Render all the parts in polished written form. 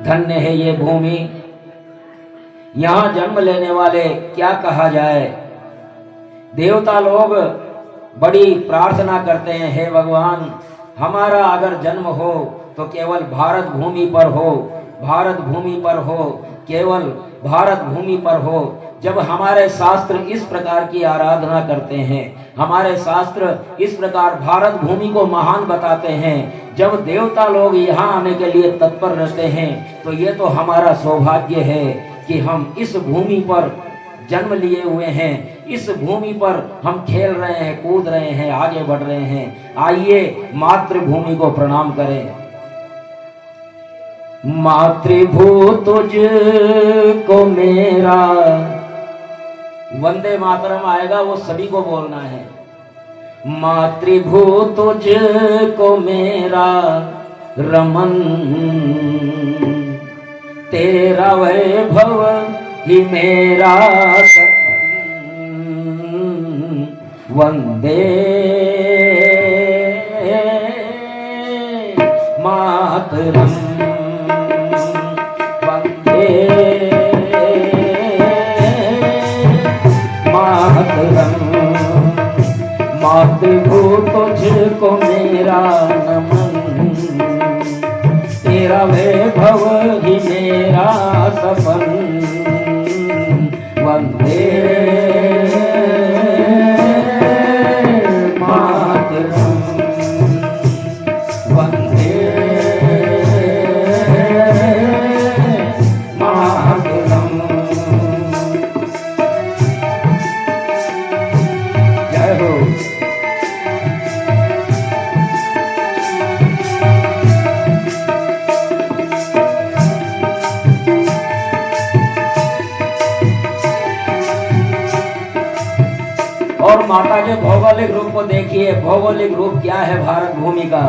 धन्य है ये भूमि, यहाँ जन्म लेने वाले क्या कहा जाए। देवता लोग बड़ी प्रार्थना करते हैं, हे भगवान हमारा अगर जन्म हो तो केवल भारत भूमि पर हो, भारत भूमि पर हो, केवल भारत भूमि पर हो। जब हमारे शास्त्र इस प्रकार की आराधना करते हैं, हमारे शास्त्र इस प्रकार भारत भूमि को महान बताते हैं, जब देवता लोग यहाँ आने के लिए तत्पर रहते हैं, तो ये तो हमारा सौभाग्य है कि हम इस भूमि पर जन्म लिए हुए हैं, इस भूमि पर हम खेल रहे हैं, कूद रहे हैं, आगे बढ़ रहे हैं। आइए मातृभूमि को प्रणाम करें। मातृभू तुझको मेरा, वंदे मातरम आएगा वो सभी को बोलना है। मातृभू तुझको मेरा रमन, तेरा वैभव ही मेरा वंदे मातरम, वंदे मातरम। मातृभू तुझको मेरा नमन, तेरा वैभव ही मेरा सपन, वंदे मातरम, वंदे मातरम। जय हो। और माता के भौगोलिक रूप को देखिए। भौगोलिक रूप क्या है भारत भूमि का?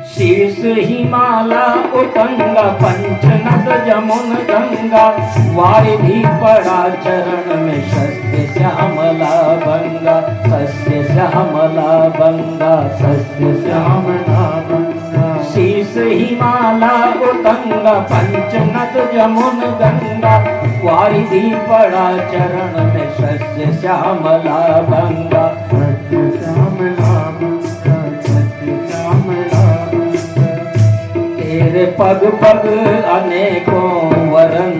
शीर्ष हिमाला उतंगा, पंचनद जमुन गंगा, वारिधि पड़ा चरण में, सस्य श्यामला बंगा, सस्य श्यामला बंगा, सस्य श्यामला बंगा। शीर्ष हिमाला उतंगा, पंचनद जमुन गंगा, वारिधि पड़ा चरण में, सस्य श्यामला बंगा, सस्य श्यामला बंगा, सस्य श्यामला। तेरे पग पग अनेकों वरन,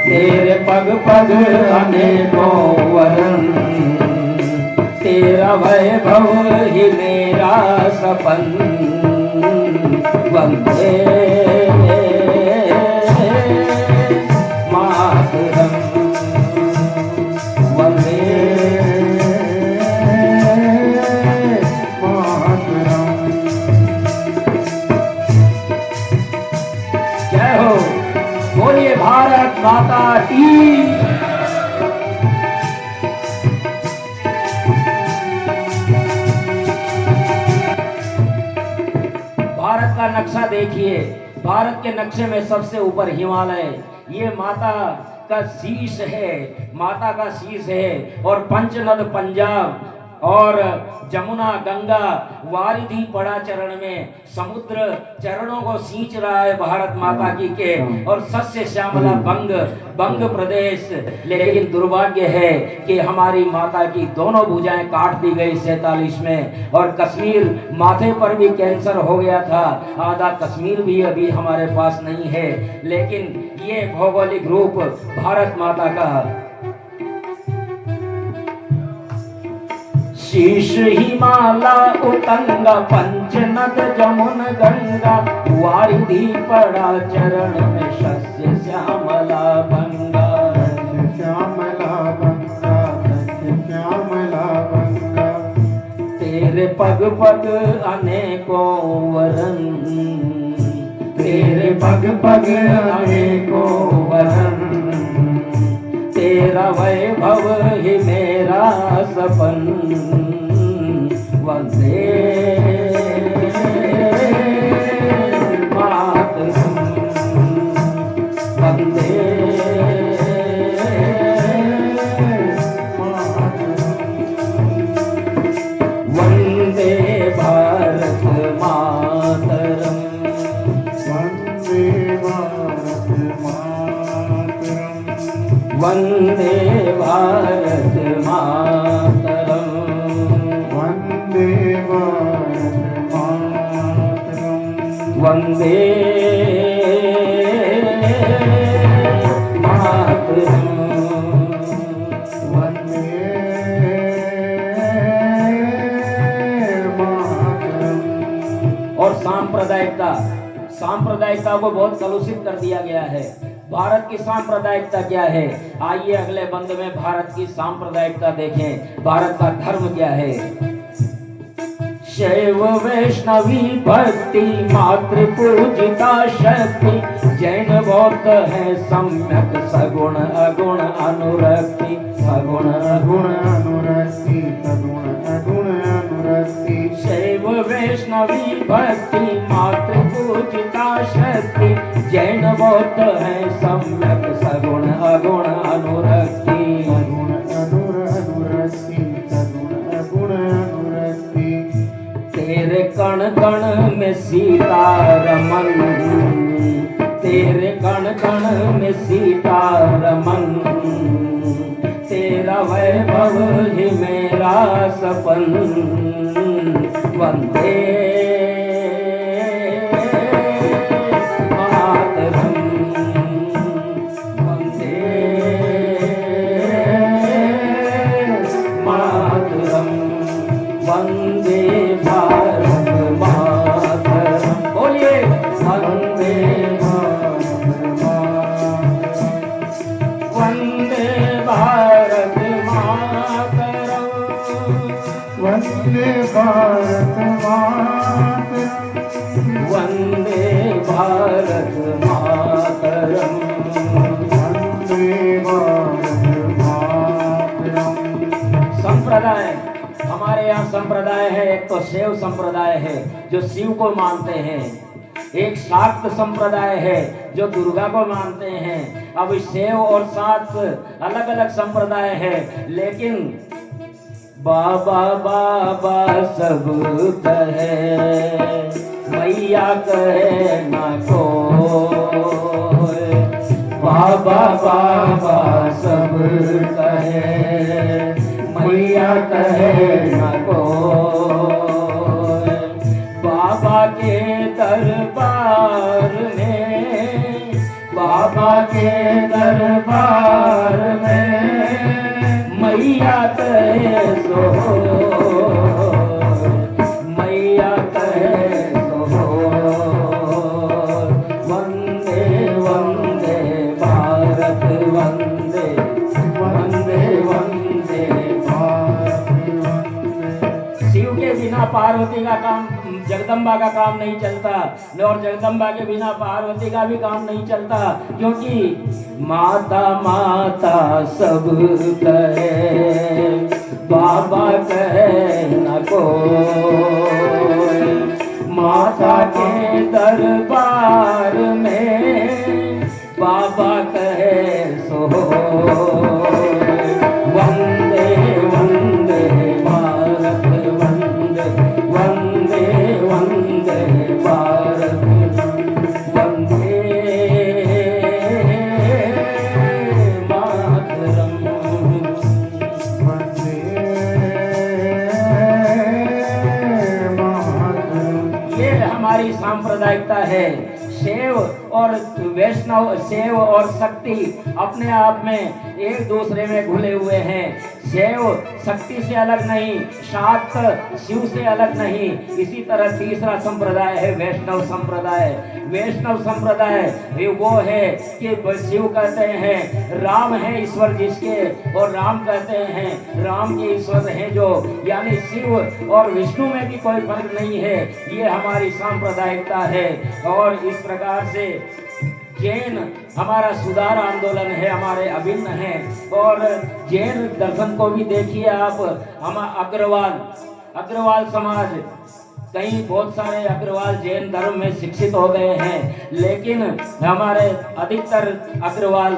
तेरे पग पग अनेकों वरन, तेरा वैभव ही मेरा सपन, वंदे मातरम, वंदे मातरम। जय हो। बोलिए भारत माता की। भारत का नक्शा देखिए। भारत के नक्शे में सबसे ऊपर हिमालय, ये माता का शीश है, माता का शीश है। और पंचनद पंजाब और जमुना गंगा, वारिधि पड़ा चरण में, समुद्र चरणों को सींच रहा है भारत माता की के। और सस्य श्यामला बंग, बंग प्रदेश। लेकिन दुर्भाग्य है कि हमारी माता की दोनों भुजाएं काट दी गई 47 में। और कश्मीर, माथे पर भी कैंसर हो गया था, आधा कश्मीर भी अभी हमारे पास नहीं है। लेकिन ये भौगोलिक रूप भारत माता का। शीश हिमाला उतंगा, पंचनद जमुन गंगा, वारिधि पड़ा चरण में, सस्य श्यामला बंगा, सस्य श्यामला बंगा, सस्य श्यामला बंगा। तेरे पग पग अनेकों वरन, तेरे पग पग अनेकों वरन, तेरा वैभव ही मेरा सपन, वंदे मातरम, वंदे मातरम। वंदे भारत मातरम, वंदे भारत मातरम, वंदे भारत मातरम, वंदे मातरम, वंदे मातरम। और सांप्रदायिकता, सांप्रदायिकता को बहुत कलुषित कर दिया गया है। भारत की सांप्रदायिकता क्या है? आइए अगले बंद में भारत की सांप्रदायिकता देखें। भारत का धर्म क्या है? शैव वैष्णवी भक्ति मातृ पूजिता शक्ति, जैन बौद्ध है सम्यक सगुण अगुण अनुरक्ति, सगुण गुण अनुरक्ति, सगुण अगुण अनुरक्ति। शैव वैष्णवी भक्ति मातृ पूजिता शक्ति, जैन बौद्ध है सम्यक सगुण अगुण अनुरक्ति, सगुण अनुरक्ति, सगुण अगुण अनुरक्ति। तेरे कण कण में सीतारमन, तेरे कण कण में सीतारमन, तेरा वैभव ही मेरा सपन। वंदे मातरम, वंदे मातरम, वंदे भारत मातरम। बोलिए वंदे वंदे भारत मातरम, वंदे भारत मातरम, वंदे भारत मातरम। वंदे भारत मातरम। संप्रदाय, हमारे यहाँ संप्रदाय है। एक तो शैव संप्रदाय है जो शिव को मानते हैं, एक शाक्त संप्रदाय है जो दुर्गा को मानते हैं। अब शैव और शाक्त अलग अलग संप्रदाय है, लेकिन बाबा बाबा सब कहे, मैया कहे ना कोई। बाबा बाबा सब कहे, मैया कहे ना कोई। बाबा के दरबार में, बाबा के दरबार में, मैया कहे सो, मैया कहे सो। वंदे वंदे भारत, वंदे वंदे वंदे भारत, वंदे। शिव के बिना पार्वती का काम, जगदम्बा का काम नहीं चलता, और जगदम्बा के बिना पार्वती का भी काम नहीं चलता, क्योंकि माता माता सब कहे, बाबा कहे न कोई। माता के दरबार में बाबा कहे सो। वंदे वंदे भारत, वंदे वंदे वंदे भारत, वंदे मातरम, वंदे मातरम। ये हमारी सांप्रदायिकता है। शैव और वैष्णव, शैव और शक्ति अपने आप में एक दूसरे में घुले हुए हैं। शैव शक्ति से अलग नहीं, शाक्त शिव से अलग नहीं। इसी तरह तीसरा संप्रदाय है वैष्णव संप्रदाय। वैष्णव संप्रदाय ये वो है कि शिव कहते हैं राम है ईश्वर जिसके, और राम कहते हैं राम के ईश्वर हैं जो, यानी शिव और विष्णु में भी कोई फर्क नहीं है। ये हमारी सांप्रदायिकता है। और इस प्रकार से जैन हमारा सुधार आंदोलन है, हमारे अभिन्न है। और जैन दर्शन को भी देखिए आप, हम अग्रवाल समाज, कई बहुत सारे अग्रवाल जैन धर्म में शिक्षित हो गए हैं, लेकिन हमारे अधिकतर अग्रवाल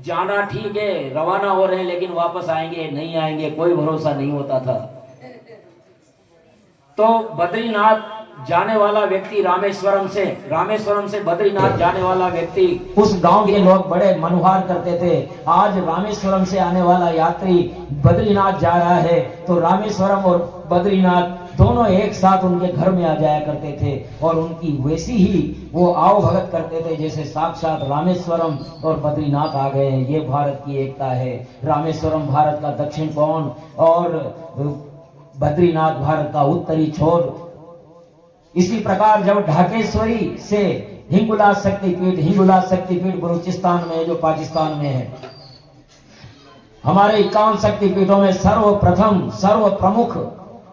जाना ठीक है, रवाना हो रहे हैं, लेकिन वापस आएंगे नहीं आएंगे कोई भरोसा नहीं होता था। तो बद्रीनाथ जाने वाला व्यक्ति रामेश्वरम से बद्रीनाथ जाने वाला व्यक्ति, उस गांव के लोग बड़े मनोहार करते थे। आज रामेश्वरम से आने वाला यात्री बद्रीनाथ जा रहा है तो रामेश्वरम और बद्रीनाथ दोनों एक साथ उनके घर में आ जाया करते थे और उनकी वैसी ही वो आओ भगत करते थे जैसे साक्षात रामेश्वरम और बद्रीनाथ आ गए। ये भारत की एकता है। रामेश्वरम भारत का दक्षिण कोण और बद्रीनाथ भारत का उत्तरी छोर। इसी प्रकार जब ढाकेश्वरी से हिंगुलाज शक्तिपीठ बलूचिस्तान में जो पाकिस्तान में है, हमारे 51 शक्तिपीठों में सर्व प्रमुख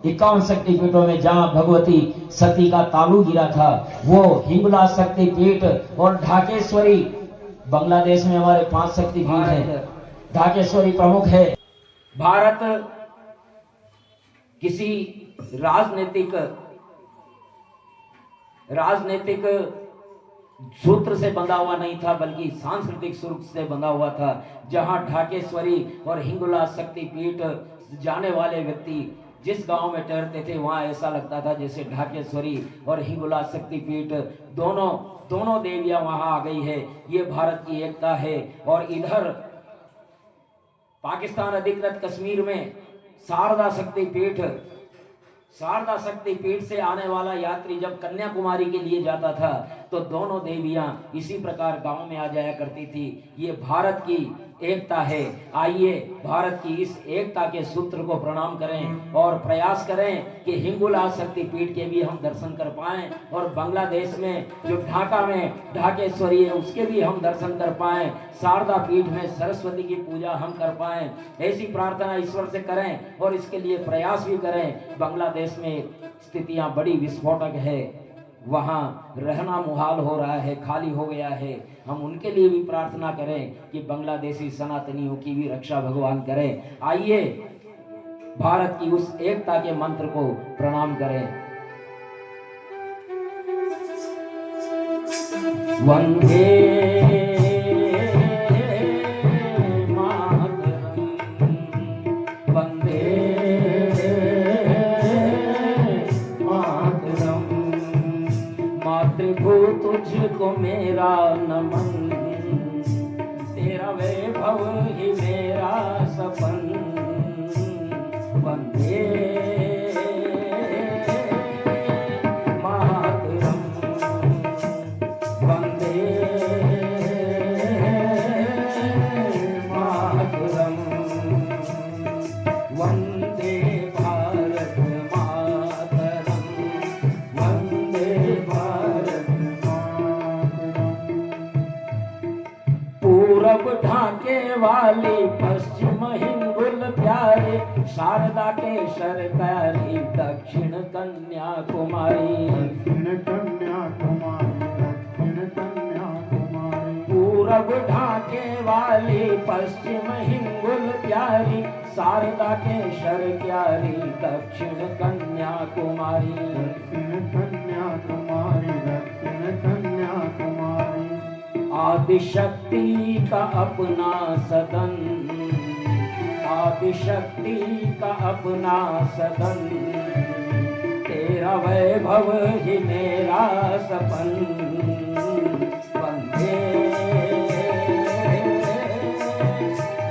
51 शक्तिपीठों में जहां भगवती सती का तालू गिरा था वो हिंगुलाज शक्तिपीठ और ढाकेश्वरी। बांग्लादेश में हमारे 5 शक्तिपीठ हैं, ढाकेश्वरी प्रमुख है। भारत किसी राजनीतिक सूत्र से बंधा हुआ नहीं था, बल्कि सांस्कृतिक सूत्र से बंधा हुआ था। जहां ढाकेश्वरी और हिंगुलाज शक्तिपीठ जाने वाले व्यक्ति जिस गांव में ठहरते थे वहां ऐसा लगता था जैसे ढाकेश्वरी और हिंगुलाज शक्तिपीठ दोनों देवियां वहां आ गई है। ये भारत की एकता है। और इधर पाकिस्तान अधिकृत कश्मीर में शारदा शक्तिपीठ से आने वाला यात्री जब कन्याकुमारी के लिए जाता था तो दोनों देवियां इसी प्रकार गांव में आ जाया करती थी। ये भारत की एकता है। आइए भारत की इस एकता के सूत्र को प्रणाम करें और प्रयास करें कि हिंगुलाज शक्तिपीठ के भी हम दर्शन कर पाएं और बांग्लादेश में जो ढाका में ढाकेश्वरी है उसके भी हम दर्शन कर पाएं। शारदा पीठ में सरस्वती की पूजा हम कर पाएं। ऐसी प्रार्थना ईश्वर से करें और इसके लिए प्रयास भी करें। बांग्लादेश में स्थितियां बड़ी विस्फोटक है, वहां रहना मुहाल हो रहा है, खाली हो गया है। हम उनके लिए भी प्रार्थना करें कि बांग्लादेशी सनातनियों की भी रक्षा भगवान करें। आइए भारत की उस एकता के मंत्र को प्रणाम करें। वंदे तुझको मेरा नमन, तेरा वैभव ही मेरा सपन। वंदे मातरम, वंदे मातरम, वंदे भारत मातरम, वंदे भारत। पूरब ढाके वाली पश्चिम हिंगुल प्यारे, शारदा के सरकारी दक्षिण कन्याकुमारी। पूरब ढाके वाली पश्चिम हिंगुल प्यारी, शारदा के सरकारी दक्षिण कन्याकुमारी। आदिशक्ति का अपना सदन, आदिशक्ति का अपना सदन, तेरा वैभव ही मेरा सपन। वंदे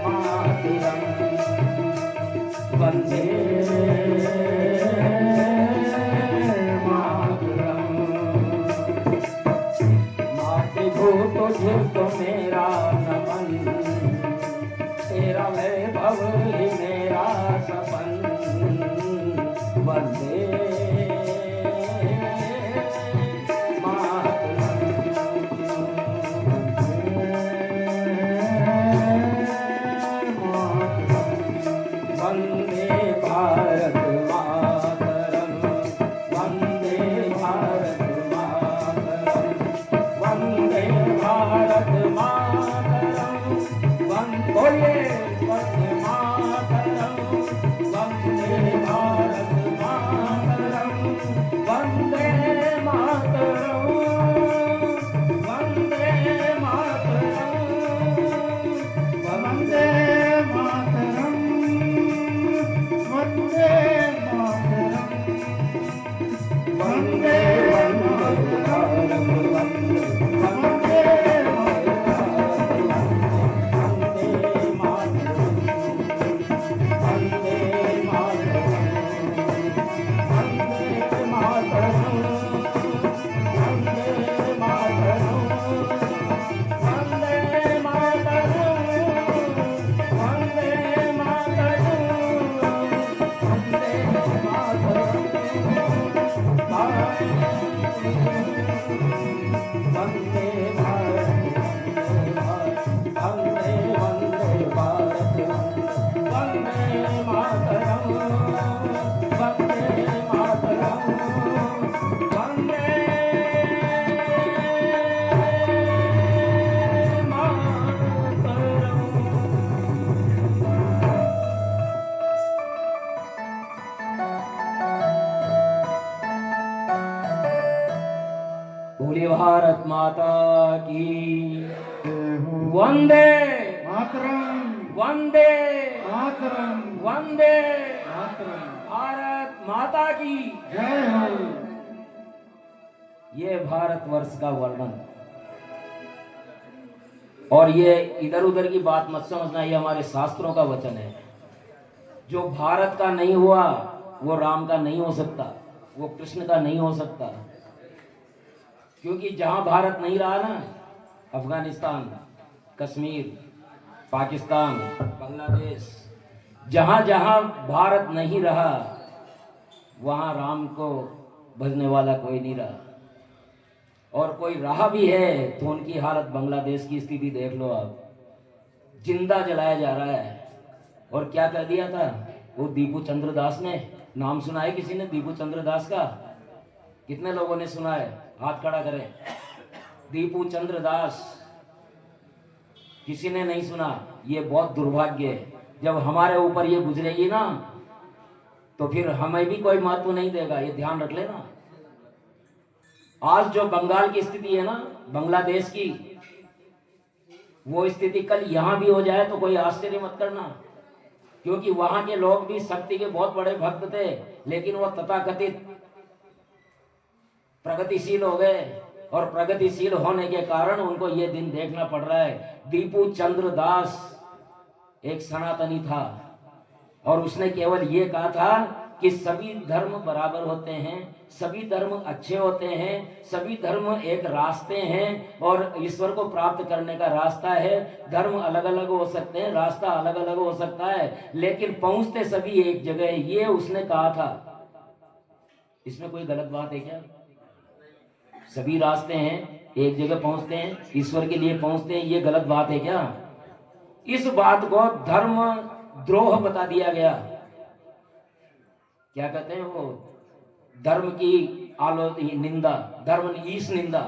मातरम, वंदे तुझको मेरा नमन, तेरा वैभव ही मेरा सपन। वंदे मातरम, वंदे भारत मातरम, वंदे भारत मातरम, वंदे भारत मातरम, बोलिए वंदे मातरम, वंदे भारत मातरम, माता की जय हो। वंदे मातरम वंदे मातरम वंदे मातरम भारत माता की। जय हो। ये भारतवर्ष का वर्णन। और ये इधर उधर की बात मत समझना, ये हमारे शास्त्रों का वचन है। जो भारत का नहीं हुआ वो राम का नहीं हो सकता, वो कृष्ण का नहीं हो सकता। क्योंकि जहां भारत नहीं रहा ना, अफगानिस्तान, कश्मीर, पाकिस्तान, बांग्लादेश, जहां जहां भारत नहीं रहा वहां राम को भजने वाला कोई नहीं रहा। और कोई रहा भी है तो उनकी हालत, बांग्लादेश की स्थिति देख लो आप, जिंदा जलाया जा रहा है। और क्या कह दिया था वो दीपू चंद्र दास ने, नाम सुना है किसी ने दीपू चंद्र दास का? कितने लोगों ने सुना है? हाथ खड़ा करें। दीपू चंद्र दास किसी ने नहीं सुना? ये बहुत दुर्भाग्य है। जब हमारे ऊपर ये गुजरेगी ना तो फिर हमें भी कोई महत्व नहीं देगा, ये ध्यान रख लेना। आज जो बंगाल की स्थिति है ना, बांग्लादेश की, वो स्थिति कल यहां भी हो जाए तो कोई आश्चर्य मत करना। क्योंकि वहां के लोग भी शक्ति के बहुत बड़े भक्त थे, लेकिन वो तथाकथित प्रगतिशील हो गए। और प्रगतिशील होने के कारण उनको ये दिन देखना पड़ रहा है। दीपू चंद्र दास एक सनातनी था और उसने केवल ये कहा था कि सभी धर्म बराबर होते हैं, सभी धर्म अच्छे होते हैं, सभी धर्म एक रास्ते हैं और ईश्वर को प्राप्त करने का रास्ता है। धर्म अलग अलग हो सकते हैं, रास्ता अलग अलग हो सकता है, लेकिन पहुंचते सभी एक जगह है, ये उसने कहा था। इसमें कोई गलत बात है क्या? सभी रास्ते हैं, एक जगह पहुंचते हैं, ईश्वर के लिए पहुंचते हैं, ये गलत बात है क्या? इस बात को धर्म द्रोह बता दिया गया। क्या कहते हैं वो? धर्म की निंदा, धर्म ईश निंदा,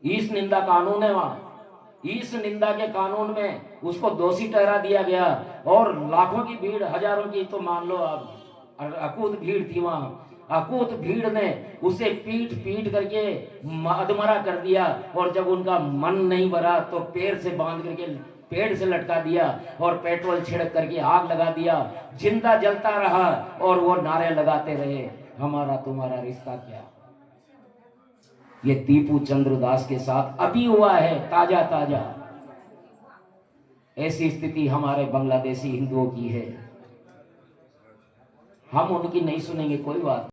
ईश निंदा कानून है वहां। ईश निंदा के कानून में उसको दोषी ठहरा दिया गया और लाखों की भीड़, हजारों की तो मान लो आप, अकूत भीड़ थी वहां। अकूत भीड़ ने उसे पीट पीट करके अधमरा कर दिया। और जब उनका मन नहीं भरा तो पैर से बांध करके पेड़ से लटका दिया और पेट्रोल छिड़क करके आग लगा दिया। जिंदा जलता रहा और वो नारे लगाते रहे, हमारा तुम्हारा रिश्ता क्या। ये दीपू चंद्र दास के साथ अभी हुआ है, ताजा ताजा। ऐसी स्थिति हमारे बांग्लादेशी हिंदुओं की है। हम उनकी नहीं सुनेंगे, कोई बात